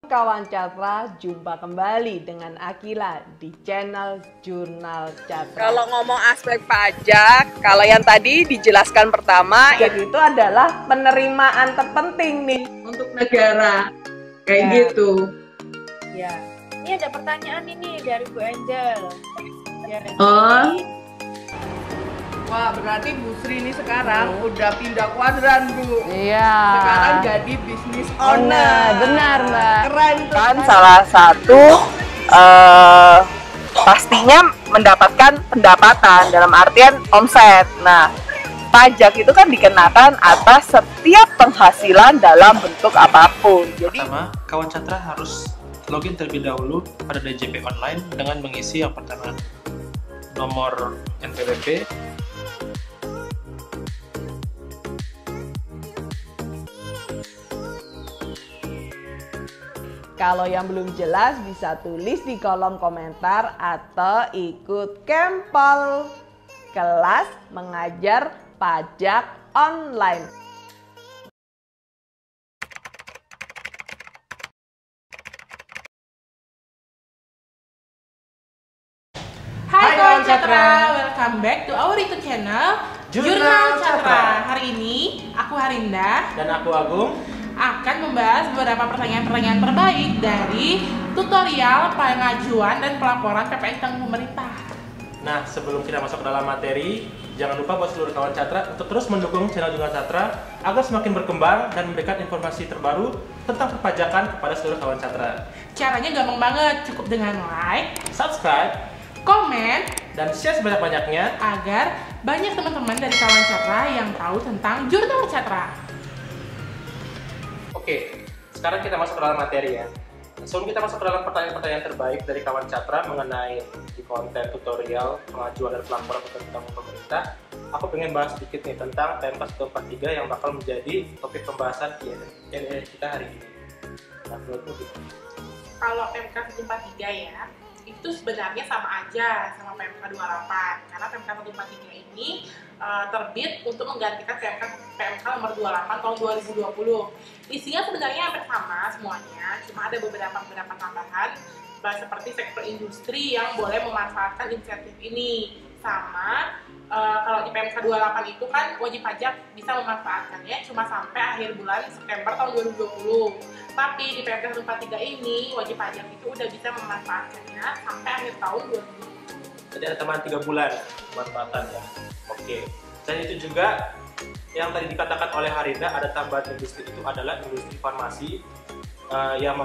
Kawan Catra, jumpa kembali dengan Akila di channel Jurnal Catra. Kalau ngomong aspek pajak, kalau yang tadi dijelaskan pertama, itu adalah penerimaan terpenting nih untuk negara, kayak ya. gitu. Ya, ini ada pertanyaan ini dari Bu Angel. Ya, Wah, berarti Bu Sri ini sekarang udah pindah kuadran, Bu. Iya. Sekarang jadi bisnis owner. Benar, Mbak. Keren tuh. Kan salah satu pastinya mendapatkan pendapatan dalam artian omset. Nah, pajak itu kan dikenakan atas setiap penghasilan dalam bentuk apapun. Jadi pertama, kawan Catra harus login terlebih dahulu pada DJP online dengan mengisi yang pertama nomor NPWP, Kalau yang belum jelas bisa tulis di kolom komentar atau ikut Kempol, kelas mengajar pajak online. Hai kawan Catra, welcome back to our YouTube channel Jurnal Catra. Hari ini aku Harinda dan aku Agung akan membahas beberapa pertanyaan-pertanyaan terbaik dari tutorial pengajuan dan pelaporan PPN tanggung pemerintah. Nah, sebelum kita masuk ke dalam materi, jangan lupa buat seluruh kawan Catra untuk terus mendukung channel Jurnal Catra agar semakin berkembang dan memberikan informasi terbaru tentang perpajakan kepada seluruh kawan Catra. Caranya gampang banget, cukup dengan like, Subscribe, komen, dan share sebanyak-banyaknya agar banyak teman-teman dari kawan Catra yang tahu tentang Jurnal Catra. Oke, sekarang kita masuk ke dalam materi ya. Sebelum kita masuk ke dalam pertanyaan-pertanyaan terbaik dari kawan Catra mengenai di konten tutorial pengajuan dan pelaporan tentang pemerintah, aku pengen bahas sedikit nih tentang PMK 143 yang bakal menjadi topik pembahasan Q&A kita hari ini. Nah, menurutmu gimana? Kalau PMK 143 ya, itu sebenarnya sama aja sama PMK 28 karena PMK 143 ini terbit untuk menggantikan PMK nomor 28 tahun 2020. Isinya sebenarnya hampir sama semuanya, cuma ada beberapa tambahan seperti sektor industri yang boleh memanfaatkan insentif ini. Sama kalau di PMK 28 itu kan wajib pajak bisa memanfaatkannya cuma sampai akhir bulan September tahun 2020. Tapi di PMK 143 ini wajib pajak itu udah bisa memanfaatkannya sampai akhir tahun 2020. Jadi ada tambahan 3 bulan pemanfaatan ya. Oke. Dan itu juga yang tadi dikatakan oleh Harinda, ada tambahan industri itu adalah industri farmasi yang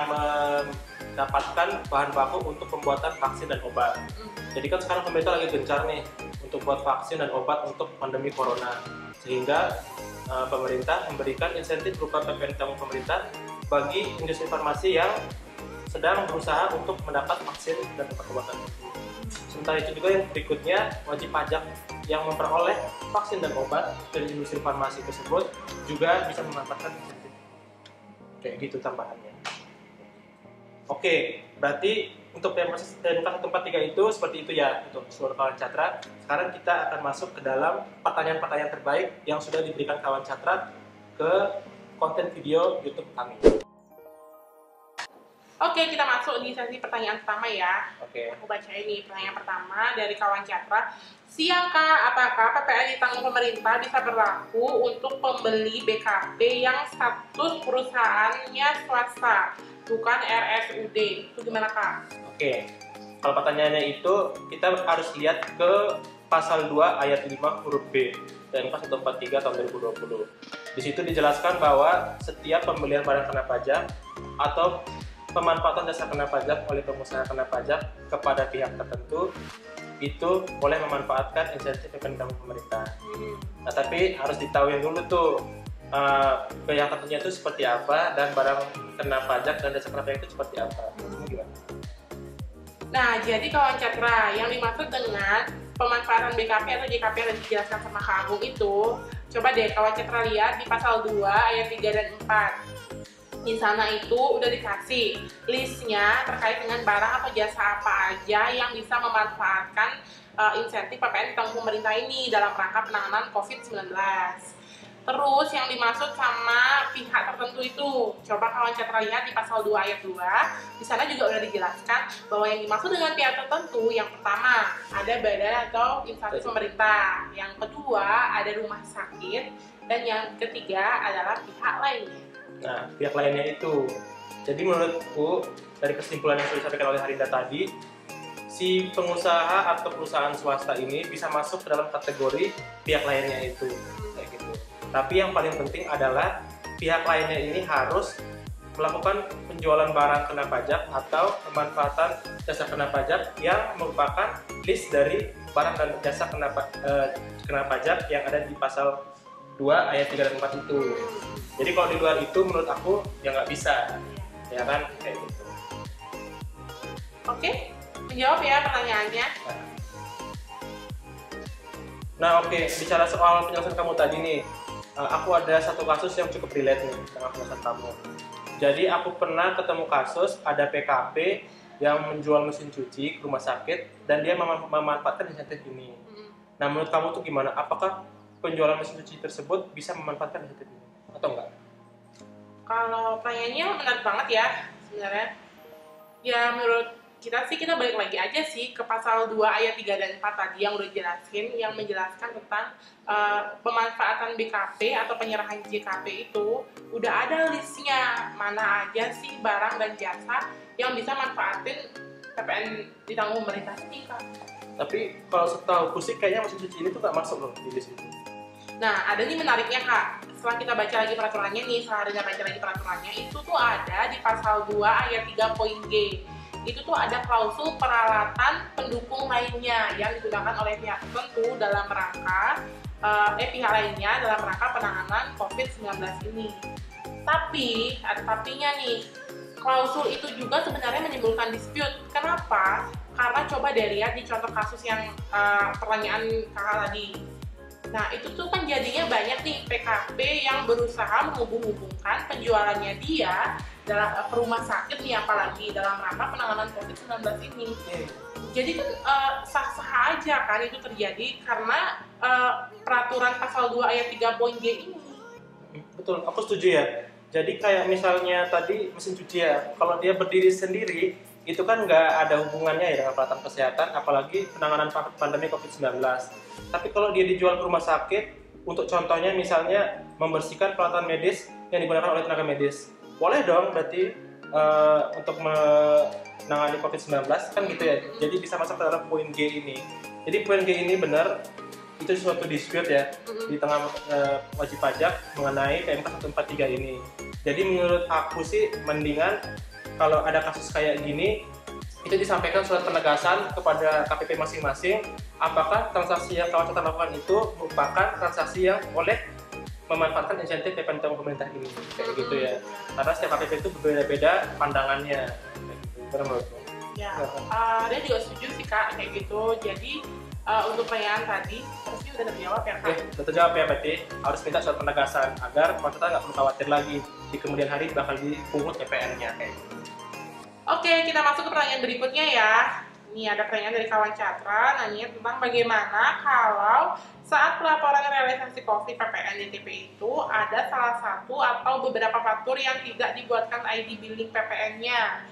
mendapatkan bahan baku untuk pembuatan vaksin dan obat. Jadi kan sekarang pemerintah lagi gencar nih untuk buat vaksin dan obat untuk pandemi corona, sehingga pemerintah memberikan insentif berupa PPN tanggung pemerintah bagi industri farmasi yang sedang berusaha untuk mendapat vaksin dan obat-obatan. Sementara itu juga yang berikutnya, wajib pajak yang memperoleh vaksin dan obat dari industri farmasi tersebut juga bisa memanfaatkan insentif. Kayak gitu tambahannya. Oke, berarti untuk PMK 143 itu seperti itu ya untuk seluruh kawan Catra. Sekarang kita akan masuk ke dalam pertanyaan-pertanyaan terbaik yang sudah diberikan kawan Catra ke konten video YouTube kami. Oke, kita masuk di sesi pertanyaan pertama ya. Oke. Aku baca ini pertanyaan pertama dari kawan Catra. Siang Kak, apakah PPN ditanggung pemerintah bisa berlaku untuk pembeli BKP yang status perusahaannya swasta, bukan RSUD? Itu gimana Kak? Oke. Kalau pertanyaannya itu kita harus lihat ke pasal 2 ayat 5 huruf B PMK 143 tahun 2020. Di situ dijelaskan bahwa setiap pembelian barang kena pajak atau pemanfaatan jasa kena pajak oleh pengusaha kena pajak kepada pihak tertentu itu boleh memanfaatkan insentif PPN tanggung pemerintah. Nah, tapi harus ditahuin dulu tuh pihak tertentunya itu seperti apa dan barang kena pajak dan jasa kena pajak itu seperti apa. Gimana? Nah, jadi kawan Catra, yang dimaksud dengan pemanfaatan BKP atau JKP yang dijelaskan sama Kak Agung itu, coba deh kawan Catra lihat di pasal 2 ayat 3 dan 4. Di sana itu udah dikasih listnya terkait dengan barang atau jasa apa aja yang bisa memanfaatkan insentif PPN ditanggung pemerintah ini dalam rangka penanganan COVID-19. Terus yang dimaksud sama pihak tertentu itu, coba kawan Catra lihat di pasal 2 ayat 2. Di sana juga udah dijelaskan bahwa yang dimaksud dengan pihak tertentu, yang pertama ada badan atau instansi pemerintah, yang kedua ada rumah sakit, dan yang ketiga adalah pihak lainnya. Nah, pihak lainnya itu. Jadi menurutku dari kesimpulan yang sudah disampaikan oleh Harinda tadi, si pengusaha atau perusahaan swasta ini bisa masuk ke dalam kategori pihak lainnya itu, kayak gitu. Tapi yang paling penting adalah pihak lainnya ini harus melakukan penjualan barang kena pajak atau pemanfaatan jasa kena pajak yang merupakan list dari barang dan jasa kena pajak yang ada di pasal 2 ayat 3 dan 4 itu. Jadi kalau di luar itu menurut aku ya nggak bisa, ya kan, kayak gitu. Oke, menjawab ya pertanyaannya. Nah oke, bicara soal penjelasan kamu tadi nih, aku ada satu kasus yang cukup relate nih dengan penjelasan kamu. Jadi aku pernah ketemu kasus ada PKP yang menjual mesin cuci ke rumah sakit dan dia memanfaatkan insentif ini. Nah menurut kamu tuh gimana? Apakah penjualan mesin cuci tersebut bisa memanfaatkan insentif ini atau enggak? Kalau pertanyaannya menarik banget ya sebenarnya. Ya menurut kita sih, kita balik lagi aja sih ke pasal 2 ayat 3 dan 4 tadi yang udah jelasin, yang menjelaskan tentang pemanfaatan BKP atau penyerahan JKP itu udah ada listnya mana aja sih barang dan jasa yang bisa manfaatin PPN ditanggung pemerintah sih, Kak. Tapi kalau setahu sih kayaknya mesin cuci ini tuh nggak masuk loh di list itu. Nah, ada nih menariknya, Kak. Setelah kita baca lagi peraturannya nih, setelah kita baca lagi peraturannya, itu tuh ada di pasal 2 ayat 3 poin G. Itu tuh ada klausul peralatan pendukung lainnya yang digunakan oleh pihak tertentu dalam rangka pihak lainnya dalam rangka penanganan COVID-19 ini. Tapi, ada tapinya nih, klausul itu juga sebenarnya menimbulkan dispute. Kenapa? Karena coba deh lihat di contoh kasus yang pertanyaan kakak tadi. Nah, itu tuh kan jadinya banyak nih PKP yang berusaha menghubung-hubungkan penjualannya dia dalam rumah sakit nih, apalagi dalam rangka penanganan COVID-19 ini. Jadi kan sah-sah aja kan itu terjadi karena peraturan pasal 2 ayat 3 poin G ini. Betul, aku setuju ya. Jadi kayak misalnya tadi mesin cuci ya, kalau dia berdiri sendiri itu kan nggak ada hubungannya ya dengan peralatan kesehatan, apalagi penanganan pandemi COVID-19. Tapi kalau dia dijual ke rumah sakit, untuk contohnya misalnya membersihkan peralatan medis yang digunakan oleh tenaga medis, boleh dong berarti untuk menangani COVID-19 kan gitu ya. Jadi bisa masuk ke dalam poin G ini. Jadi poin G ini benar, itu suatu dispute ya di tengah wajib pajak mengenai PMK 143 ini. Jadi menurut aku sih mendingan kalau ada kasus kayak gini itu disampaikan surat penegasan kepada KPP masing-masing apakah transaksi yang kawan Catra lakukan itu merupakan transaksi yang boleh memanfaatkan insentif PPN ditanggung pemerintah ini, kayak gitu ya. Karena setiap KPP itu berbeda-beda pandangannya, kayak gitu. Benar menurutku? Ya, dia juga setuju sih, Kak, kayak gitu. Jadi untuk pertanyaan tadi harusnya udah terjawab ya, Kak. Udah terjawab ya, berarti harus minta surat penegasan agar kawan Catra nggak perlu khawatir lagi di kemudian hari bakal dipungut PPN-nya, kayak gitu. Oke, kita masuk ke pertanyaan berikutnya ya. Ini ada pertanyaan dari kawan Catra, nanya tentang bagaimana kalau saat pelaporan realisasi COVID PPN DTP itu ada salah satu atau beberapa faktur yang tidak dibuatkan ID billing PPN-nya.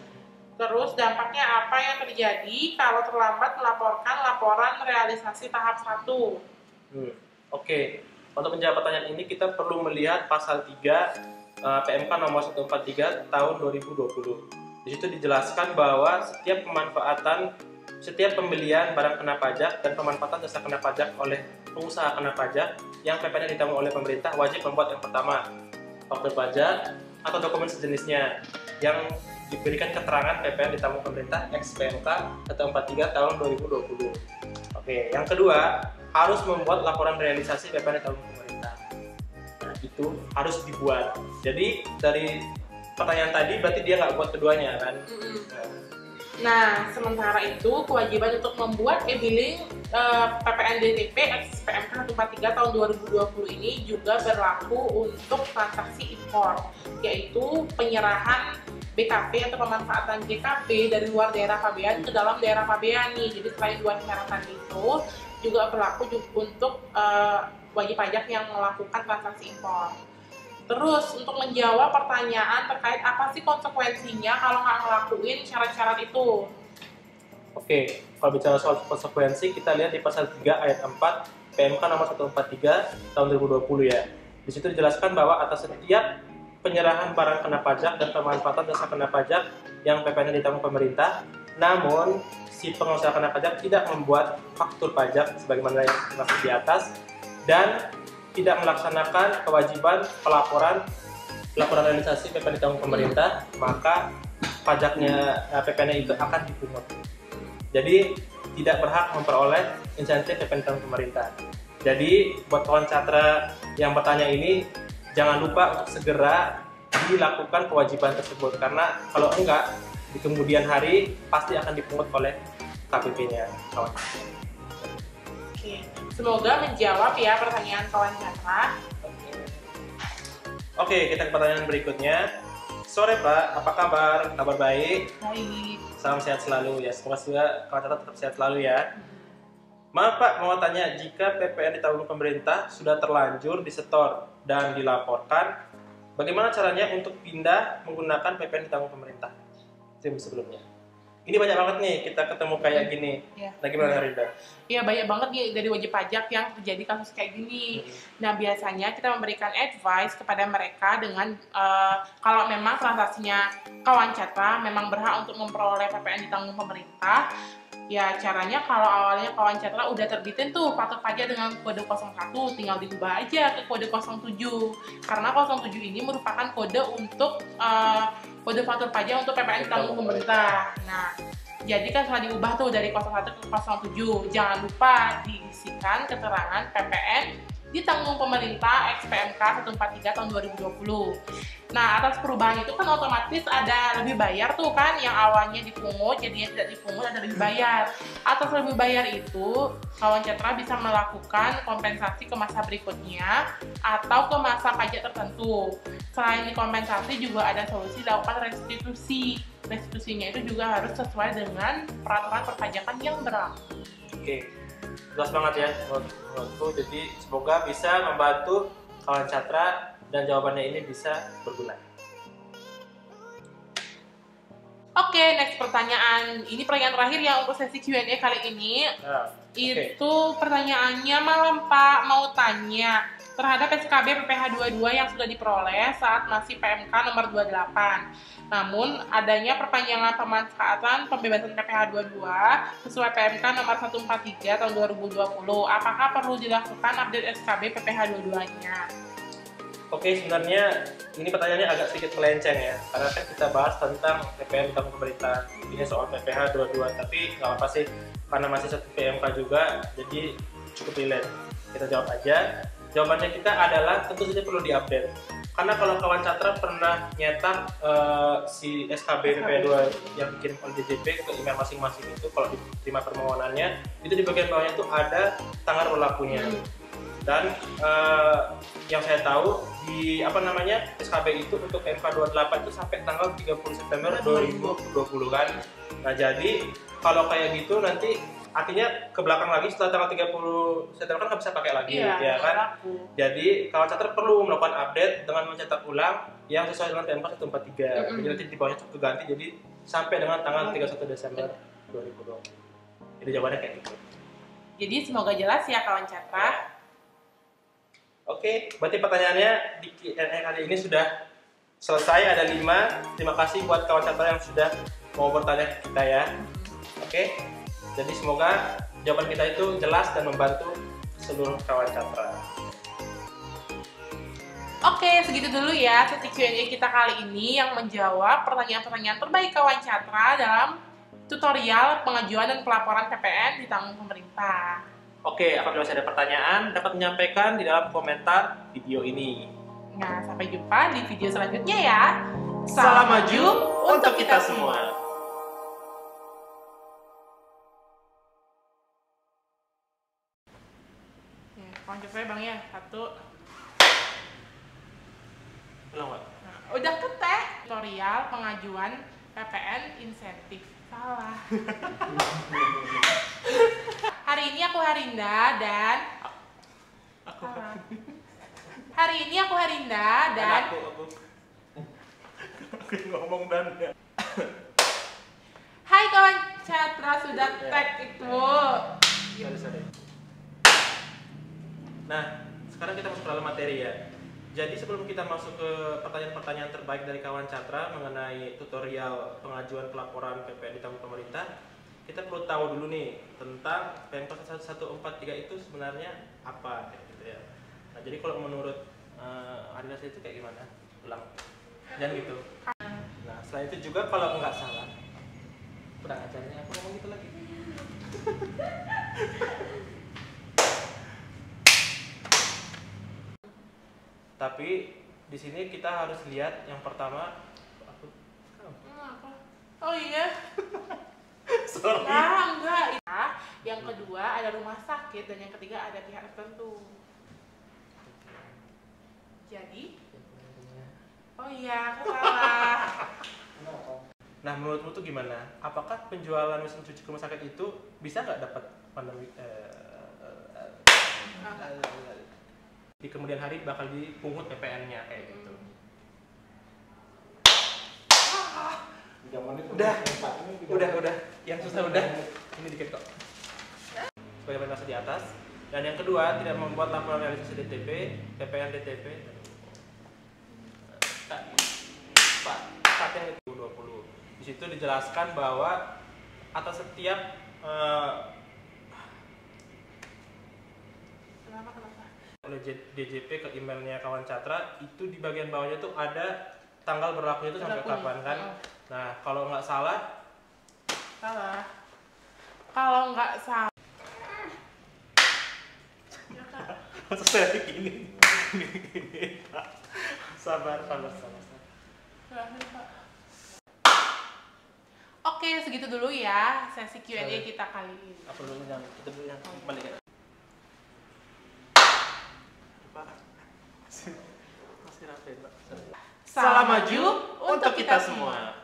Terus dampaknya apa yang terjadi kalau terlambat melaporkan laporan realisasi tahap 1? Oke, untuk menjawab pertanyaan ini kita perlu melihat pasal 3 PMK nomor 143 tahun 2020. Di situ dijelaskan bahwa setiap pembelian barang kena pajak dan pemanfaatan jasa kena pajak oleh pengusaha kena pajak yang PPN ditanggung oleh pemerintah wajib membuat yang pertama faktur pajak atau dokumen sejenisnya yang diberikan keterangan PPN ditanggung pemerintah ex PMK 143 tahun 2020. Oke, yang kedua harus membuat laporan realisasi PPN ditanggung pemerintah. Nah, itu harus dibuat. Jadi dari pertanyaan tadi berarti dia nggak buat keduanya kan? Nah, sementara itu kewajiban untuk membuat e-billing PPN DTP ex PMK 143 tahun 2020 ini juga berlaku untuk transaksi impor, yaitu penyerahan BKP atau pemanfaatan JKP dari luar daerah pabean ke dalam daerah pabean nih. Jadi selain dua syaratan itu juga berlaku untuk wajib pajak yang melakukan transaksi impor. Terus untuk menjawab pertanyaan terkait apa sih konsekuensinya kalau nggak ngelakuin syarat-syarat itu. Oke, kalau bicara soal konsekuensi, kita lihat di pasal 3 ayat 4 PMK nomor 143 tahun 2020 ya. Di situ dijelaskan bahwa atas setiap penyerahan barang kena pajak dan pemanfaatan jasa kena pajak yang PPN ditanggung pemerintah, namun si pengusaha kena pajak tidak membuat faktur pajak sebagaimana yang dimaksud di atas dan tidak melaksanakan kewajiban pelaporan realisasi PPN ditanggung pemerintah, maka pajaknya PPN itu akan dipungut. Jadi tidak berhak memperoleh insentif PPN ditanggung pemerintah. Jadi buat kawan Catra yang bertanya ini, jangan lupa untuk segera dilakukan kewajiban tersebut, karena kalau enggak di kemudian hari pasti akan dipungut oleh KPP-nya kawan. Oke, semoga menjawab ya pertanyaan kawan Catra. Oke, kita ke pertanyaan berikutnya. Sore Pak, apa kabar? Kabar baik? Baik. Salam sehat selalu ya, semoga juga kawan Catra tetap sehat selalu ya. Maaf Pak, mau tanya, jika PPN ditanggung pemerintah sudah terlanjur disetor dan dilaporkan, bagaimana caranya untuk pindah menggunakan PPN ditanggung pemerintah? Itu sebelumnya. Ini banyak banget nih kita ketemu kayak gini. Ya. Nah, gimana Rinda? Iya, banyak banget nih dari wajib pajak yang terjadi kasus kayak gini. Nah, biasanya kita memberikan advice kepada mereka dengan kalau memang transaksinya kawan Catra memang berhak untuk memperoleh PPN ditanggung pemerintah, ya caranya kalau awalnya kawan Catra udah terbitin tuh faktur pajak dengan kode 01, tinggal diubah aja ke kode 07. Karena 07 ini merupakan kode untuk kode faktur pajak untuk PPN ditanggung pemerintah. Nah, jadi kan setelah diubah tuh dari 01 ke 07, jangan lupa diisikan keterangan PPN ditanggung pemerintah XPMK 143 tahun 2020. Nah, atas perubahan itu kan otomatis ada lebih bayar tuh kan, yang awalnya dipungut jadinya tidak dipungut, ada lebih bayar. Atas lebih bayar itu, kawan Catra bisa melakukan kompensasi ke masa berikutnya atau ke masa pajak tertentu. Selain kompensasi juga ada solusi dilakukan restitusi. Restitusinya itu juga harus sesuai dengan peraturan perpajakan yang berlaku. Oke, jelas banget ya menurutku. Jadi semoga bisa membantu kawan Catra dan jawabannya ini bisa berguna. Oke, next pertanyaan. Ini pertanyaan terakhir yang untuk sesi Q&A kali ini. Itu pertanyaannya, malam Pak, mau tanya terhadap SKB PPh 22 yang sudah diperoleh saat masih PMK nomor 28. Namun, adanya perpanjangan pemanfaatan pembebasan PPh 22 sesuai PMK nomor 143 tahun 2020. Apakah perlu dilakukan update SKB PPh 22-nya? Oke, sebenarnya ini pertanyaannya agak sedikit melenceng ya, karena kan kita bahas tentang PPN ditanggung pemerintah. Ini soal PPh 22, tapi nggak apa-apa sih, karena masih satu PMK juga, jadi cukup relate. Kita jawab aja. Jawabannya kita adalah tentu saja perlu diupdate. Karena kalau kawan Catra pernah nyetak si SKB PPh 2 yang dikirim oleh DJP ke email masing-masing itu, kalau diterima permohonannya, itu di bagian bawahnya itu ada tanggal berlakunya. Dan yang saya tahu di SKB itu untuk PMK 28 itu sampai tanggal 30 September 2020 kan. Nah, jadi kalau kayak gitu nanti artinya ke belakang lagi setelah tanggal 30 September kan nggak bisa pakai lagi ya kan. Jadi kawan Catra perlu melakukan update dengan mencetak ulang yang sesuai dengan PMK 143. Jadi nanti di bawahnya cukup ganti, jadi sampai dengan tanggal 31 Desember 2020. Jadi jawabannya kayak gitu. Jadi semoga jelas ya kawan Catra. Oke, berarti pertanyaannya di Q&A kali ini sudah selesai, ada 5. Terima kasih buat kawan Catra yang sudah mau bertanya ke kita ya. Oke, jadi semoga jawaban kita itu jelas dan membantu seluruh kawan Catra. Oke, segitu dulu ya sesi Q&A kita kali ini yang menjawab pertanyaan-pertanyaan terbaik kawan Catra dalam tutorial pengajuan dan pelaporan PPN ditanggung pemerintah. Oke, apabila masih ada pertanyaan, dapat menyampaikan di dalam komentar video ini. Nah, sampai jumpa di video selanjutnya ya. Salam maju untuk kita semua. Ya, kawan Catra bang ya, 1. Belum, Pak. Nah, udah ketek. Tutorial pengajuan PPN insentif. Salah. Hari ini aku Harinda dan Aku Hari ini aku Harinda dan aku ngomong dan ya. Hai kawan Catra sudah tag itu. Sorry. Nah, sekarang kita masuk ke dalam materi ya. Jadi sebelum kita masuk ke pertanyaan-pertanyaan terbaik dari kawan Catra mengenai tutorial pengajuan pelaporan PPN di tahun pemerintah, kita perlu tahu dulu nih tentang PMK 1143 itu sebenarnya apa kayak gitu ya. Nah, jadi kalau menurut Arina itu kayak gimana? Ulang. Jangan gitu. Nah, setelah itu juga kalau nggak salah, kurang ajarnya aku ngomong gitu lagi. Tapi di sini kita harus lihat yang pertama Oh iya. sorry. Nah, enggak. Yang kedua ada rumah sakit dan yang ketiga ada pihak tertentu. Jadi, oh iya, aku salah. Nah, menurutmu tuh gimana? Apakah penjualan mesin cuci ke rumah sakit itu bisa nggak dapat pandemi? Di kemudian hari bakal dipungut PPN-nya kayak gitu. Udah. Yang susah udah. Ini dikit kok. Sebagai penjelasan di atas. Dan yang kedua, tidak membuat laporan realisasi DTP, PPN DTP. Saat yang 2020. Di situ dijelaskan bahwa atas setiap Kenapa? oleh DJP ke emailnya kawan Catra itu di bagian bawahnya tuh ada tanggal berlakunya itu sampai kapan kan? Nah, kalau nggak salah Kalau nggak salah. selesai gini. Sabar. Oke, segitu dulu ya sesi Q&A kita kali ini. Apa dulu yang kita dulu yang balik ya? Masih rapi, Pak. Salam maju untuk kita semua.